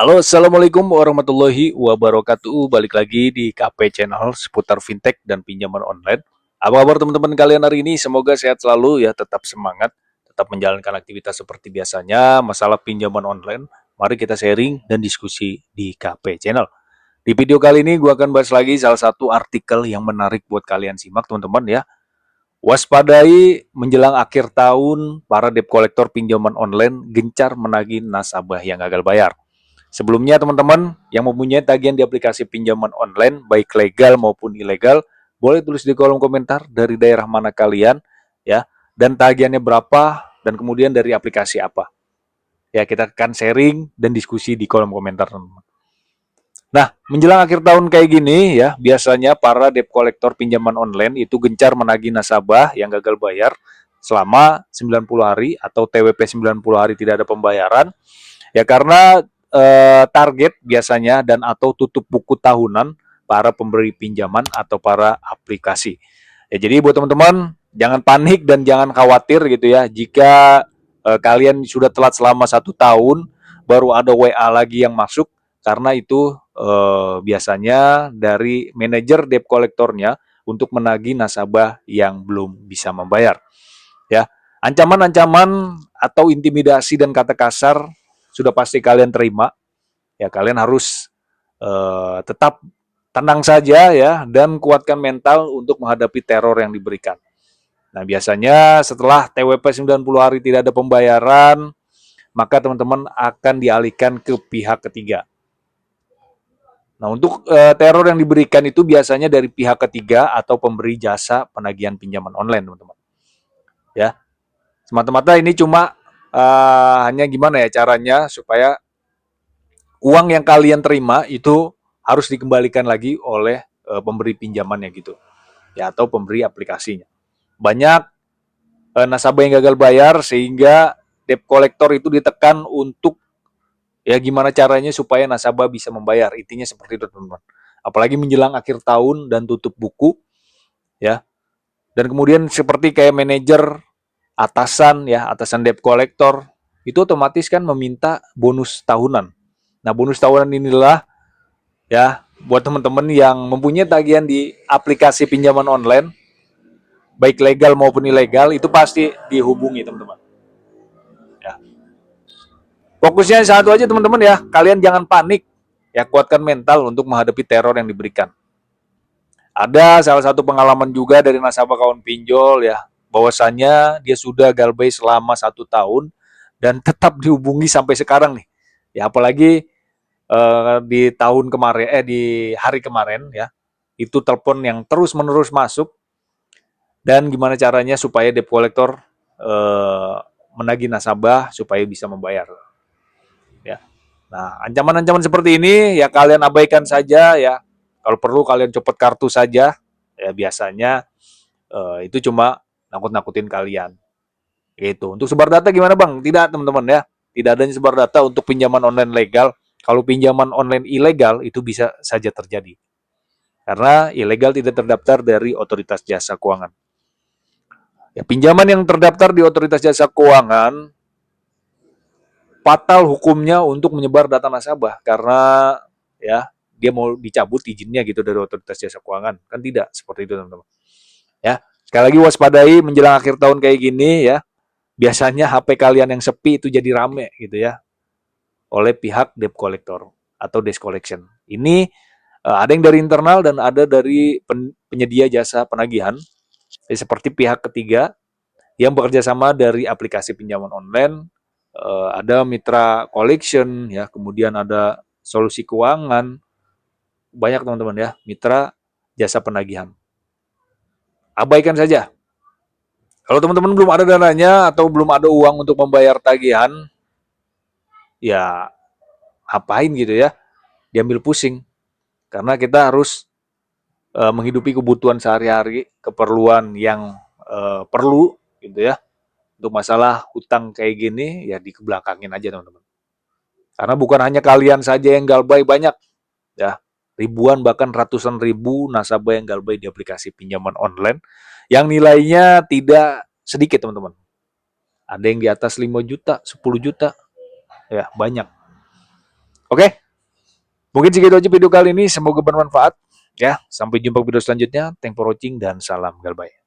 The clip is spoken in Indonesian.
Halo, assalamualaikum warahmatullahi wabarakatuh. Balik lagi di KP Channel seputar fintech dan pinjaman online. Apa kabar teman-teman kalian hari ini? Semoga sehat selalu ya, tetap semangat, tetap menjalankan aktivitas seperti biasanya. Masalah pinjaman online, mari kita sharing dan diskusi di KP Channel. Di video kali ini gue akan bahas lagi salah satu artikel yang menarik buat kalian simak teman-teman ya. Waspadai menjelang akhir tahun, para debt collector pinjaman online gencar menagih nasabah yang gagal bayar. Sebelumnya teman-teman yang mempunyai tagihan di aplikasi pinjaman online baik legal maupun ilegal, boleh tulis di kolom komentar dari daerah mana kalian ya, dan tagihannya berapa dan kemudian dari aplikasi apa. Ya, kita akan sharing dan diskusi di kolom komentar teman-teman. Nah, menjelang akhir tahun kayak gini ya, biasanya para debt collector pinjaman online itu gencar menagih nasabah yang gagal bayar selama 90 hari atau TWP 90 hari tidak ada pembayaran. Ya karena target biasanya dan atau tutup buku tahunan para pemberi pinjaman atau para aplikasi. Ya jadi buat teman-teman jangan panik dan jangan khawatir gitu ya jika kalian sudah telat selama 1 tahun baru ada WA lagi yang masuk karena itu biasanya dari manajer debt collectornya untuk menagih nasabah yang belum bisa membayar. Ya, ancaman-ancaman atau intimidasi dan kata kasar sudah pasti kalian terima. Ya, kalian harus tetap tenang saja ya dan kuatkan mental untuk menghadapi teror yang diberikan. Nah, biasanya setelah TWP 90 hari tidak ada pembayaran, maka teman-teman akan dialihkan ke pihak ketiga. Nah, untuk teror yang diberikan itu biasanya dari pihak ketiga atau pemberi jasa penagihan pinjaman online, teman-teman. Ya, semata-mata ini cuma hanya gimana ya caranya supaya uang yang kalian terima itu harus dikembalikan lagi oleh pemberi pinjamannya gitu. Ya, atau pemberi aplikasinya. Banyak nasabah yang gagal bayar sehingga debt collector itu ditekan untuk ya gimana caranya supaya nasabah bisa membayar. Intinya seperti itu, teman-teman. Apalagi menjelang akhir tahun dan tutup buku ya. Dan kemudian seperti kayak manajer atasan debt collector itu otomatis kan meminta bonus tahunan. Nah, bonus tahunan inilah ya buat teman-teman yang mempunyai tagihan di aplikasi pinjaman online baik legal maupun ilegal itu pasti dihubungi teman-teman ya. Fokusnya satu aja teman-teman ya, kalian jangan panik ya, kuatkan mental untuk menghadapi teror yang diberikan. Ada salah satu pengalaman juga dari nasabah kawan pinjol ya, bahwasannya dia sudah galbay selama 1 tahun dan tetap dihubungi sampai sekarang nih ya, apalagi di tahun kemarin di hari kemarin ya, itu telepon yang terus menerus masuk. Dan gimana caranya supaya debt collector eh, menagih nasabah supaya bisa membayar ya. Nah, ancaman-ancaman seperti ini ya kalian abaikan saja ya, kalau perlu kalian copot kartu saja ya, biasanya itu cuma nakut-nakutin kalian gitu. Untuk sebar data gimana bang? Tidak teman-teman ya, tidak adanya sebar data untuk pinjaman online legal. Kalau pinjaman online ilegal itu bisa saja terjadi karena ilegal tidak terdaftar dari otoritas jasa keuangan. Ya, pinjaman yang terdaftar di otoritas jasa keuangan fatal hukumnya untuk menyebar data nasabah karena ya dia mau dicabut izinnya gitu dari otoritas jasa keuangan. Kan tidak seperti itu teman-teman. Ya, sekali lagi waspadai menjelang akhir tahun kayak gini ya. Biasanya HP kalian yang sepi itu jadi rame gitu ya oleh pihak debt collector atau debt collection. Ini ada yang dari internal dan ada dari penyedia jasa penagihan. Seperti pihak ketiga yang bekerja sama dari aplikasi pinjaman online, ada mitra collection ya, kemudian ada solusi keuangan, banyak teman-teman ya, mitra jasa penagihan. Abaikan saja. Kalau teman-teman belum ada dananya atau belum ada uang untuk membayar tagihan, ya apain gitu ya, diambil pusing. Karena kita harus menghidupi kebutuhan sehari-hari, keperluan yang perlu gitu ya. Untuk masalah hutang kayak gini, ya dikebelakangin aja teman-teman. Karena bukan hanya kalian saja yang galbay, banyak ya, ribuan bahkan ratusan ribu nasabah yang galbay di aplikasi pinjaman online yang nilainya tidak sedikit teman-teman. Ada yang di atas 5 juta, 10 juta, ya banyak. Oke, mungkin segitu aja video kali ini. Semoga bermanfaat. Ya, sampai jumpa video selanjutnya. Thanks for watching dan salam galbay.